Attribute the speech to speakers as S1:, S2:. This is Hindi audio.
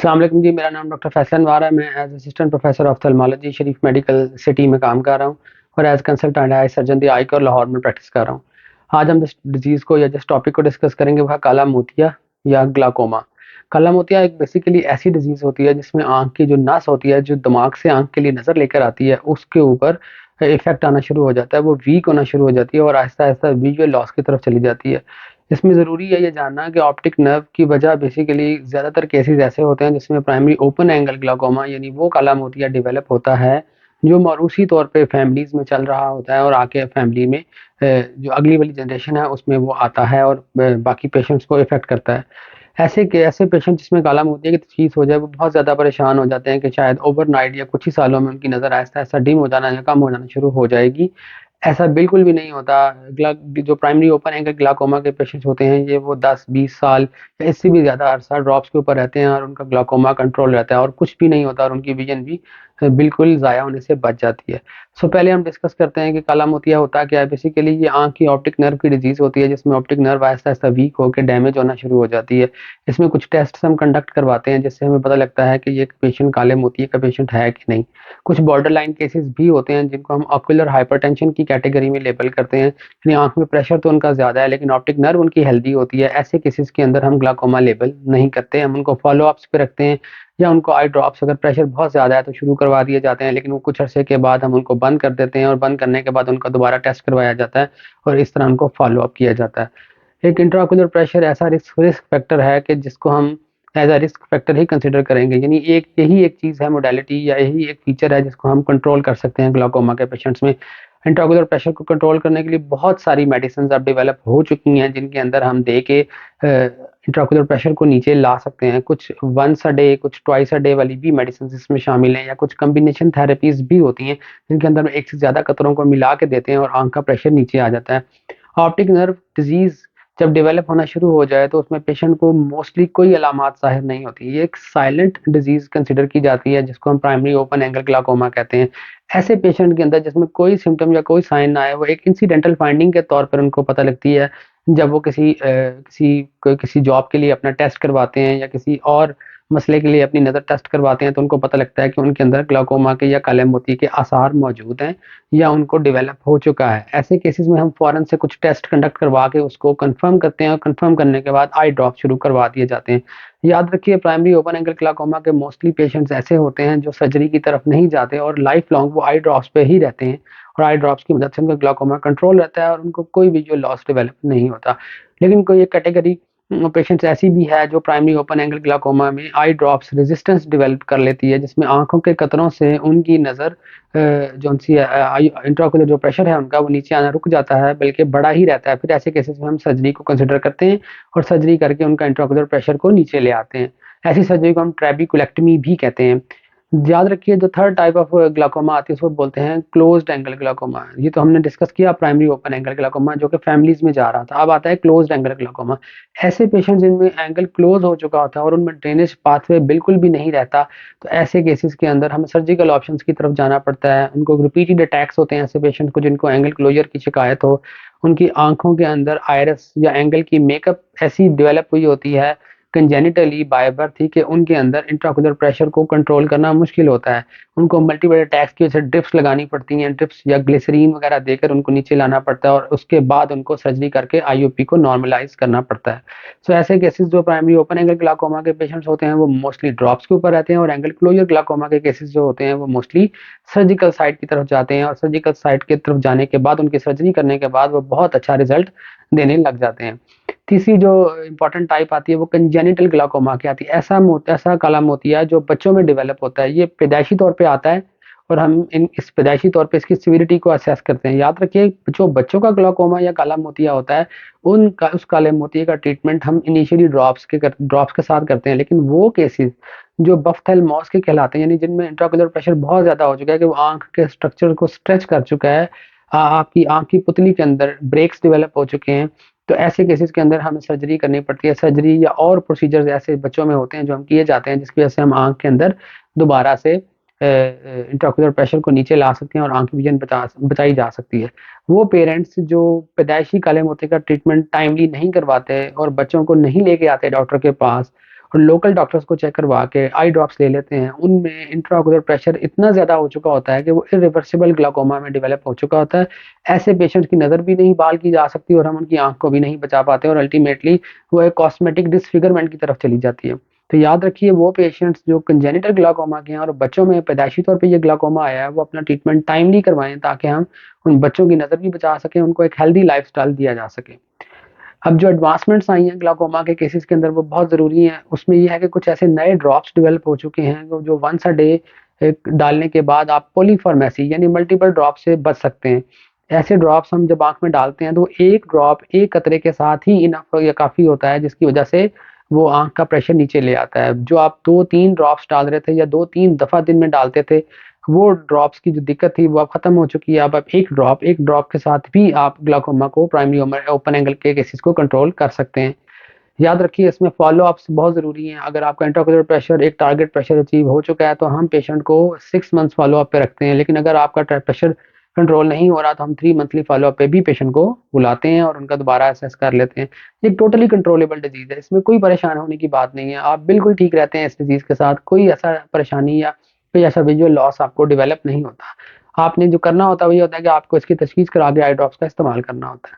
S1: अस्सलाम वालेकुम जी। मेरा नाम डॉक्टर फैसल अनवर है। मैं एज असिस्टेंट प्रोफेसर ऑफ्थल्मोलॉजी शरीफ मेडिकल सिटी में काम कर रहा हूँ और एज कंसल्टेंट आई सर्जन दी आई और लाहौर में प्रैक्टिस कर रहा हूँ। आज हम जिस डिजीज़ को या जिस टॉपिक को डिस्कस करेंगे वह काला मोतिया या ग्लाकोमा। काला मोतिया एक बेसिकली ऐसी डिजीज़ होती है जिसमें आँख की जो नस होती है, जो दिमाग से आँख के लिए नज़र लेकर आती है, उसके ऊपर इफ़ेक्ट आना शुरू हो जाता है। वो वीक होना शुरू हो जाती है और आहिस्ता-आहिस्ता विजुअल लॉस की तरफ चली जाती है। इसमें ज़रूरी है ये जानना कि ऑप्टिक नर्व की वजह बेसिकली ज़्यादातर केसेज़ ऐसे होते हैं जिसमें प्राइमरी ओपन एंगल ग्लाकोमा यानी वो काला मोतिया डेवलप होता है, जो मौरूसी तौर पे फैमिलीज़ में चल रहा होता है और आके फैमिली में जो अगली वाली जनरेशन है उसमें वो आता है और बाकी पेशेंट्स को इफ़ेक्ट करता है। ऐसे पेशेंट जिसमें काला मोतिया की तशख़ीस हो जाए वो बहुत ज़्यादा परेशान हो जाते हैं कि शायद ओवरनाइट या कुछ ही सालों में उनकी नज़र आहिस्ता-आहिस्ता डिम हो जाना या कम हो जाना शुरू हो जाएगी। ऐसा बिल्कुल भी नहीं होता। ग्ला जो प्राइमरी ओपन एंगल ग्लाकोमा के पेशेंट्स होते हैं, ये वो 10-20 साल या इससे भी ज़्यादा अरसा ड्रॉप्स के ऊपर रहते हैं और उनका ग्लाकोमा कंट्रोल रहता है और कुछ भी नहीं होता और उनकी विज़न भी बिल्कुल ज़ाया होने से बच जाती है। सो पहले हम डिस्कस करते हैं कि काला मोतिया होता क्या है। बेसिकली ये आँख की ऑप्टिक नर्व की डिज़ीज़ होती है जिसमें ऑप्टिक नर्व आहिस्ता-आहिस्ता वीक होके डैमेज होना शुरू हो जाती है। इसमें कुछ टेस्ट्स हम कंडक्ट करवाते हैं जिससे हमें पता लगता है कि ये पेशेंट काले मोतिये का पेशेंट है कि नहीं। कुछ बॉर्डर लाइन केसेस भी होते हैं जिनको हम ऑक्यूलर हाइपरटेंशन की कैटेगरी में लेबल करते हैं, यानी आँख में प्रेशर तो उनका ज़्यादा है लेकिन ऑप्टिक नर्व उनकी हेल्दी होती है। ऐसे केसेस के अंदर हम ग्लाकोमा लेबल नहीं करते, हम उनको फ़ॉलो-अप्स पे रखते हैं या उनको आई ड्रॉप्स अगर प्रेशर बहुत ज़्यादा है तो शुरू करवा दिए जाते हैं, लेकिन वो कुछ अरसे के बाद हम उनको बंद कर देते हैं और बंद करने के बाद उनका दोबारा टेस्ट करवाया जाता है और इस तरह उनको फ़ॉलो-अप किया जाता है। एक इंट्राओक्युलर प्रेशर ऐसा रिस्क रिस्क फैक्टर है कि जिसको हम as a risk factor he consider करेंगे, यानी यही एक चीज़ है मोडालिटी या यही एक फीचर है जिसको हम कंट्रोल कर सकते हैं ग्लाकोमा के पेशेंट्स में। इंट्राओक्युलर प्रेशर को कंट्रोल करने के लिए बहुत सारी मेडिसिन्स अब डेवलप हो चुकी हैं जिनके अंदर हम दे के इंट्राओक्युलर प्रेशर को नीचे ला सकते हैं। कुछ वन्स अ डे, कुछ ट्वाइस अ डे वाली भी मेडिसिन्स इसमें शामिल हैं या कुछ कॉम्बिनेशन थेरेपीज़ भी होती हैं जिनके अंदर हम एक से ज़्यादा कतरों को मिला के देते हैं और आँख का प्रेशर नीचे आ जाता है। ऑप्टिक नर्व डिज़ीज़ जब डेवलप होना शुरू हो जाए तो उसमें पेशेंट को मोस्टली कोई अलामात ज़ाहिर नहीं होती। ये एक साइलेंट डिज़ीज़ कंसिडर की जाती है जिसको हम प्राइमरी ओपन एंगल ग्लाकोमा कहते हैं। ऐसे पेशेंट के अंदर जिसमें कोई सिम्पटम या कोई साइन ना आए, वो एक इंसिडेंटल फाइंडिंग के तौर पर उनको पता लगती है जब वो किसी जॉब के लिए अपना टेस्ट करवाते हैं या किसी और मसले के लिए अपनी नज़र टेस्ट करवाते हैं तो उनको पता लगता है कि उनके अंदर ग्लाकोमा के या काले मोती के आसार मौजूद हैं या उनको डेवलप हो चुका है। ऐसे केसेस में हम फ़ौरन से कुछ टेस्ट कंडक्ट करवा के उसको कंफर्म करते हैं और कंफर्म करने के बाद आई ड्रॉप शुरू करवा दिए जाते हैं। याद रखिए प्राइमरी ओपन एंगल ग्लाकोमा के मोस्टली पेशेंट्स ऐसे होते हैं जो सर्जरी की तरफ नहीं जाते और लाइफ लॉन्ग वो आई ड्रॉप्स पे ही रहते हैं और आई ड्रॉप्स की मदद से उनका ग्लाकोमा कंट्रोल रहता है और उनको कोई विजुअल लॉस डेवलप नहीं होता। लेकिन कोई एक कैटेगरी पेशेंट्स ऐसी भी है जो प्राइमरी ओपन एंगल ग्लाकोमा में आई ड्रॉप्स रेजिस्टेंस डेवलप कर लेती है जिसमें आँखों के कतरों से उनकी नज़र जो-सी इंट्राओक्युलर जो प्रेशर है उनका वो नीचे आना रुक जाता है बल्कि बढ़ा ही रहता है। फिर ऐसे केसेस में हम सर्जरी को कंसीडर करते हैं और सर्जरी करके उनका इंट्राओक्युलर प्रेशर को नीचे ले आते हैं। ऐसी सर्जरी को हम ट्रेबेकुलेक्टमी भी कहते हैं। याद रखिए जो थर्ड टाइप ऑफ ग्लाकोमा आती है उसको बोलते हैं क्लोज्ड एंगल ग्लाकोमा। ये तो हमने डिस्कस किया प्राइमरी ओपन एंगल ग्लाकोमा जो कि फैमिलीज़ में जा रहा था। अब आता है क्लोज्ड एंगल ग्लाकोमा। ऐसे पेशेंट जिनमें एंगल क्लोज़ हो चुका होता है और उनमें ड्रेनेज पाथवे बिल्कुल भी नहीं रहता, तो ऐसे केसेस के अंदर हमें सर्जिकल ऑप्शंस की तरफ जाना पड़ता है। उनको रिपीटेड अटैक्स होते हैं ऐसे पेशेंट को जिनको एंगल क्लोज़र की शिकायत हो। उनकी आँखों के अंदर आइरिस या एंगल की मेकअप ऐसी डेवलप हुई होती है कंजेनिटली बाय बर्थ ही कि उनके अंदर इंट्राओक्युलर प्रेशर को कंट्रोल करना मुश्किल होता है। उनको मल्टीपल अटैक्स की वजह से ड्रिप्स लगानी पड़ती हैं, ड्रिप्स या ग्लिसरीन वगैरह देकर उनको नीचे लाना पड़ता है और उसके बाद उनको सर्जरी करके आईओपी को नॉर्मलाइज़ करना पड़ता है। सो ऐसे केसेस जो प्राइमरी ओपन एंगल ग्लाकोमा के पेशेंट्स होते हैं वो मोस्टली ड्रॉप्स के ऊपर रहते हैं और एंगल क्लोज़र ग्लाकोमा के केसेस जो होते हैं वो मोस्टली सर्जिकल साइट की तरफ जाते हैं और सर्जिकल साइट की तरफ जाने के बाद उनकी सर्जरी करने के बाद वो बहुत अच्छा रिज़ल्ट देने लग जाते हैं। तीसरी जो इम्पोर्टेंट टाइप आती है वो कंजेनिटल ग्लाकोमा की आती है। ऐसा काला मोतिया जो बच्चों में डेवलप होता है। ये पैदाइशी तौर पे आता है और हम इस पैदाइशी तौर पे इसकी सीवियरिटी को असेस करते हैं। याद रखिए जो बच्चों का ग्लाकोमा या काला मोतिया होता है उस काले मोतिये का ट्रीटमेंट हम इनिशियली ड्रॉप्स के साथ करते हैं। लेकिन वो केसेस जो बफ्थेलमोस के कहलाते हैं, यानी जिनमें इंट्राओक्युलर प्रेशर बहुत ज़्यादा हो चुका है कि वो आँख के स्ट्रक्चर को स्ट्रेच कर चुका है, आपकी आँख की पुतली के अंदर ब्रेक्स डेवलप हो चुके हैं, तो ऐसे केसेस के अंदर हमें सर्जरी करनी पड़ती है। सर्जरी या और प्रोसीजर्स ऐसे बच्चों में होते हैं जो हम किए जाते हैं जिसकी वजह से हम आँख के अंदर दोबारा से इंट्राओक्युलर प्रेशर को नीचे ला सकते हैं और आँख की विज़न बचाई जा सकती है। वो पेरेंट्स जो पैदाइशी काले मोतिये का ट्रीटमेंट टाइमली नहीं करवाते और बच्चों को नहीं लेके आते डॉक्टर के पास और लोकल डॉक्टर्स को चेक करवा के आई ड्रॉप्स ले लेते हैं, उनमें इंट्राऑकुलर प्रेशर इतना ज़्यादा हो चुका होता है कि वो इरिवर्सिबल ग्लाकोमा में डेवलप हो चुका होता है। ऐसे पेशेंट्स की नज़र भी नहीं बाल की जा सकती और हम उनकी आँख को भी नहीं बचा पाते और अल्टीमेटली वो एक कॉस्मेटिक डिसफिगरमेंट की तरफ चली जाती है। तो याद रखिए वो पेशेंट्स जो कंजेनिटल ग्लाकोमा के हैं और बच्चों में पैदाइशी तौर पे ये ग्लाकोमा आया है, वो अपना ट्रीटमेंट टाइमली करवाएँ ताकि हम उन बच्चों की नज़र भी बचा सकें, उनको एक हेल्दी लाइफ़स्टाइल दिया जा सके। अब जो एडवांसमेंट्स आई हैं ग्लाकोमा के केसेस के अंदर वो बहुत ज़रूरी हैं। उसमें ये है कि कुछ ऐसे नए ड्रॉप्स डेवलप हो चुके हैं जो वन्स अ डे एक डालने के बाद आप पॉलीफार्मेसी यानी मल्टीपल ड्रॉप से बच सकते हैं। ऐसे ड्रॉप्स हम जब आँख में डालते हैं तो एक ड्रॉप एक कतरे के साथ ही इनफ या काफ़ी होता है जिसकी वज़ह से वो आँख का प्रेशर नीचे ले आता है। जो आप 2-3 ड्रॉप्स डाल रहे थे या 2-3 दफ़ा दिन में डालते थे, वो ड्रॉप्स की जो दिक्कत थी वो अब खत्म हो चुकी है। अब आप एक ड्रॉप के साथ भी आप ग्लाकोमा को प्राइमरी ओपन एंगल के केसेस को कंट्रोल कर सकते हैं। याद रखिए इसमें फ़ॉलो-अप्स बहुत ज़रूरी हैं। अगर आपका इंट्राऑकुलर प्रेशर एक टारगेट प्रेशर अचीव हो चुका है तो हम पेशेंट को 6 मंथ्स फ़ॉलो-अप पे रखते हैं। लेकिन अगर आपका प्रेशर कंट्रोल नहीं हो रहा तो हम 3 मंथली फ़ॉलो-अप पे भी पेशेंट को बुलाते हैं और उनका दोबारा असेस कर लेते हैं। ये टोटली कंट्रोलेबल डिज़ीज़ है, इसमें कोई परेशान होने की बात नहीं है। आप बिल्कुल ठीक रहते हैं इस डिज़ीज़ के साथ, कोई ऐसा परेशानी या कोई ऐसा विज़ुअल लॉस आपको डेवलप नहीं होता। आपने जो करना होता है वही होता है कि आपको इसकी तशख़ीस करा के आई ड्रॉप्स का इस्तेमाल करना होता है।